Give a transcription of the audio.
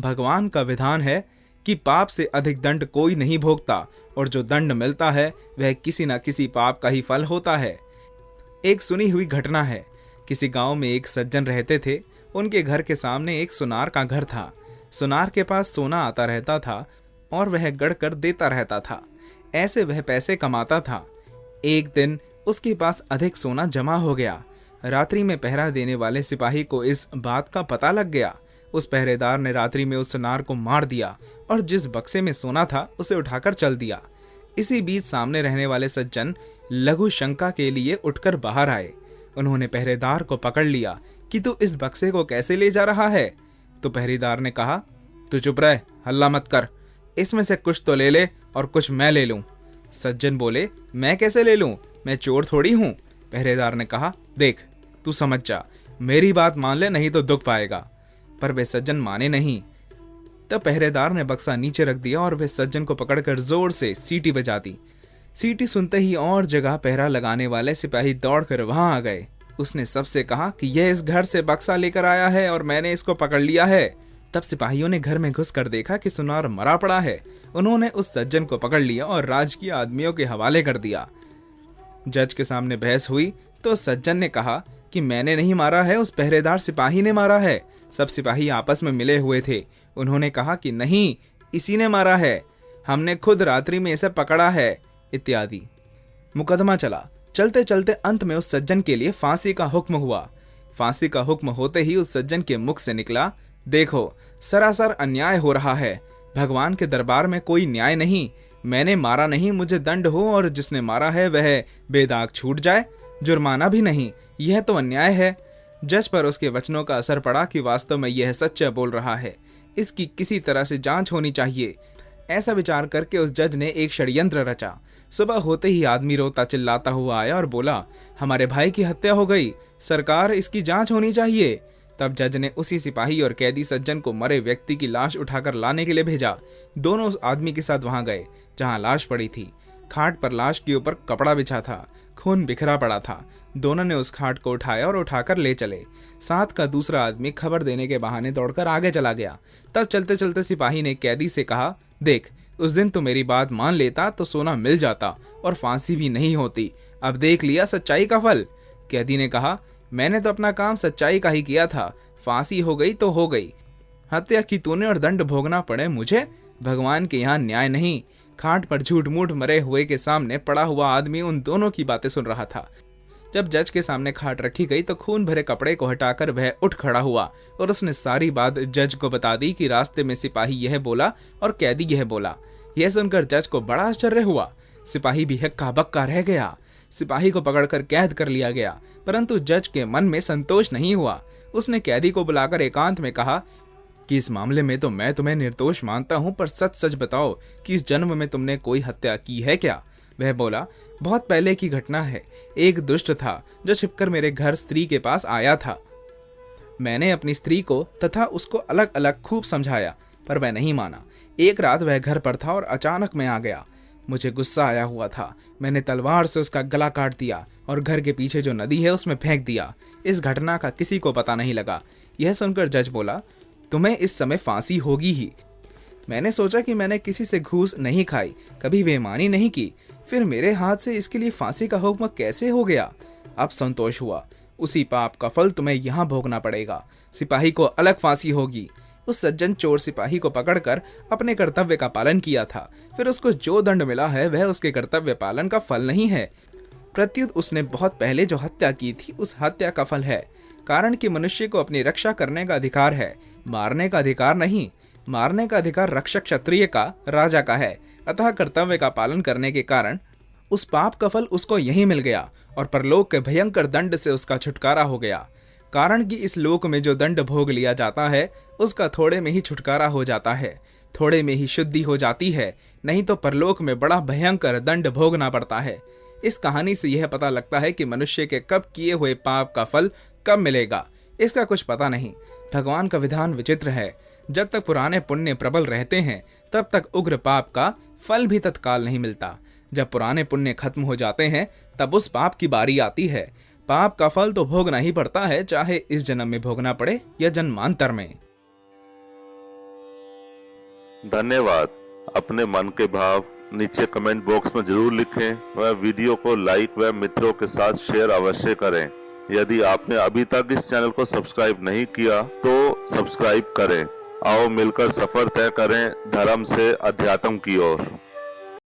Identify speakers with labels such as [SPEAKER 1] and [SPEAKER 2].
[SPEAKER 1] भगवान का विधान है कि पाप से अधिक दंड कोई नहीं भोगता और जो दंड मिलता है वह किसी न किसी पाप का ही फल होता है। एक सुनी हुई घटना है। किसी गांव में एक सज्जन रहते थे। उनके घर के सामने एक सुनार का घर था। सुनार के पास सोना आता रहता था और वह गढ़ कर देता रहता था। ऐसे वह पैसे कमाता था। एक दिन उसके पास अधिक सोना जमा हो गया। रात्रि में पहरा देने वाले सिपाही को इस बात का पता लग गया। उस पहरेदार ने रात्रि में उस सुनार को मार दिया और जिस बक्से में सोना था उसे उठाकर चल दिया। इसी बीच सामने रहने वाले सज्जन लघु शंका के लिए उठकर बाहर आए। उन्होंने पहरेदार को पकड़ लिया कि तू इस बक्से को कैसे ले जा रहा है। तो पहरेदार ने कहा, तू चुप रह, हल्ला मत कर, इसमें से कुछ तो ले ले और कुछ मैं ले लूं। सज्जन बोले, मैं कैसे ले लूं, मैं चोर थोड़ी हूं। पहरेदार ने कहा, देख तू समझ जा, मेरी बात मान ले नहीं तो दुख पाएगा। पर वे सज्जन माने नहीं। तब पहरेदार ने बक्सा नीचे रख दिया और वे सज्जन को पकड़कर जोर से सीटी बजा दी। सीटी सुनते ही और जगह पहरा लगाने वाले सिपाही दौड़कर वहां आ गए। उसने सबसे कहा कि यह इस घर से बक्सा लेकर आया है और मैंने इसको पकड़ लिया है। तब सिपाहियों ने घर में घुसकर देखा कि सुनार मरा पड़ा है। उन्होंने उस सज्जन को पकड़ लिया और राजकीय आदमियों के हवाले कर दिया। जज के सामने बहस हुई तो सज्जन ने कहा कि मैंने नहीं मारा है, उस पहरेदार सिपाही ने मारा है। सब सिपाही आपस में मिले हुए थे। उन्होंने कहा कि नहीं, इसी ने मारा है, हमने खुद रात्रि में इसे पकड़ा है, इत्यादि। मुकदमा चला। चलते चलते अंत में उस सज्जन के लिए फांसी का हुक्म हुआ। फांसी का हुक्म होते ही उस सज्जन के मुख से निकला, देखो सरासर अन्याय हो रहा है, भगवान के दरबार में कोई न्याय नहीं, मैंने मारा नहीं, मुझे दंड हो और जिसने मारा है वह बेदाग छूट जाए, जुर्माना भी नहीं, यह तो अन्याय है। जज पर उसके वचनों का असर पड़ा कि वास्तव में यह सच्चा बोल रहा है, इसकी किसी तरह से जांच होनी चाहिए। ऐसा विचार करके उस जज ने एक षड्यंत्र रचा। सुबह होते ही आदमी रोता चिल्लाता हुआ आया और बोला, हमारे भाई की हत्या हो गई, सरकार इसकी जांच होनी चाहिए। तब जज ने उसी सिपाही और कैदी सज्जन को मरे व्यक्ति की लाश उठाकर लाने के लिए भेजा। दोनों उस आदमी के साथ वहां गए जहां लाश पड़ी थी। खाट पर लाश के ऊपर कपड़ा बिछा था, खून बिखरा पड़ा था। दोनों ने उस खाट को उठाया और उठाकर ले चले। साथ का दूसरा आदमी खबर देने के बहाने दौड़कर आगे चला गया। तब चलते चलते सिपाही ने कैदी से कहा, देख उस दिन तो मेरी बात मान लेता तो सोना मिल जाता और फांसी भी नहीं होती, अब देख लिया सच्चाई का फल। कैदी ने कहा, मैंने तो अपना काम सच्चाई का ही किया था, फांसी हो गई तो हो गई, हत्या की तूने और दंड भोगना पड़े मुझे, भगवान के यहाँ न्याय नहीं। खाट पर झूठ मूठ मरे हुए के सामने पड़ा हुआ आदमी उन दोनों की बातें सुन रहा था। जब जज के सामने खाट रखी गई तो खून भरे कपड़े को हटाकर वह उठ खड़ा हुआ और उसने सारी बात जज को बता दी कि रास्ते में सिपाही यह बोला और कैदी यह बोला। यह सुनकर जज को बड़ा आश्चर्य हुआ। सिपाही भी हक्का बक्का रह गया। सिपाही को पकड़कर कैद कर लिया गया, परंतु जज के मन में संतोष नहीं हुआ। उसने कैदी को बुलाकर एकांत में कहा कि इस मामले में तो मैं तुम्हें निर्दोष मानता हूं, पर सच सच बताओ कि इस जन्म में तुमने कोई हत्या की है क्या? वह बोला, बहुत पहले की घटना है। एक दुष्ट था जो छिपकर मेरे घर स्त्री के पास आया था। मैंने अपनी स्त्री को तथा उसको अलग अलग खूब समझाया, पर वह नहीं माना। एक रात वह घर पर था और अचानक मैं आ गया। मुझे गुस्सा आया हुआ था। मैंने तलवार से उसका गला काट दिया और घर के पीछे जो नदी है उसमें फेंक दिया। इस घटना का किसी को पता नहीं लगा। यह सुनकर जज बोला, तुम्हें इस समय फांसी होगी ही। मैंने सोचा कि मैंने किसी से घूस नहीं खाई, कभी बेईमानी नहीं की, फिर मेरे हाथ से इसके लिए फांसी का हुक्म कैसे हो गया? अब संतोष हुआ। उसी पाप का फल तुम्हें यहाँ भोगना पड़ेगा। सिपाही को अलग फांसी होगी। उस सज्जन चोर सिपाही को पकड़कर अपने कर्तव्य का पालन किया था, फिर उसको जो दंड मिला है वह उसके कर्तव्य पालन का फल नहीं है, प्रत्युत उसने बहुत पहले जो हत्या की थी उस हत्या का फल है। कारण कि मनुष्य को अपनी रक्षा करने का अधिकार है, मारने का अधिकार नहीं। मारने का अधिकार रक्षक क्षत्रिय का, राजा का है। अतः कर्तव्य का पालन करने के कारण उस पाप का फल उसको यही मिल गया और परलोक के भयंकर दंड से उसका छुटकारा हो गया। कारण कि इस लोक में जो दंड भोग लिया जाता है उसका थोड़े में ही छुटकारा हो जाता है, थोड़े में ही शुद्धि हो जाती है, नहीं तो परलोक में बड़ा भयंकर दंड भोगना पड़ता है। इस कहानी से यह पता लगता है कि मनुष्य के कब किए हुए पाप का फल कब मिलेगा, इसका कुछ पता नहीं। भगवान का विधान विचित्र है। जब तक पुराने पुण्य प्रबल रहते हैं तब तक उग्र पाप का फल भी तत्काल नहीं मिलता। जब पुराने पुण्य खत्म हो जाते हैं तब उस पाप की बारी आती है। पाप का फल तो भोगना ही पड़ता है, चाहे इस जन्म में भोगना पड़े या जन्मांतर में।
[SPEAKER 2] धन्यवाद। अपने मन के भाव नीचे कमेंट बॉक्स में जरूर लिखें व वीडियो को लाइक व मित्रों के साथ शेयर अवश्य करें। यदि आपने अभी तक इस चैनल को सब्सक्राइब नहीं किया तो सब्सक्राइब करें। आओ मिलकर सफर तय करें धर्म से अध्यात्म की ओर।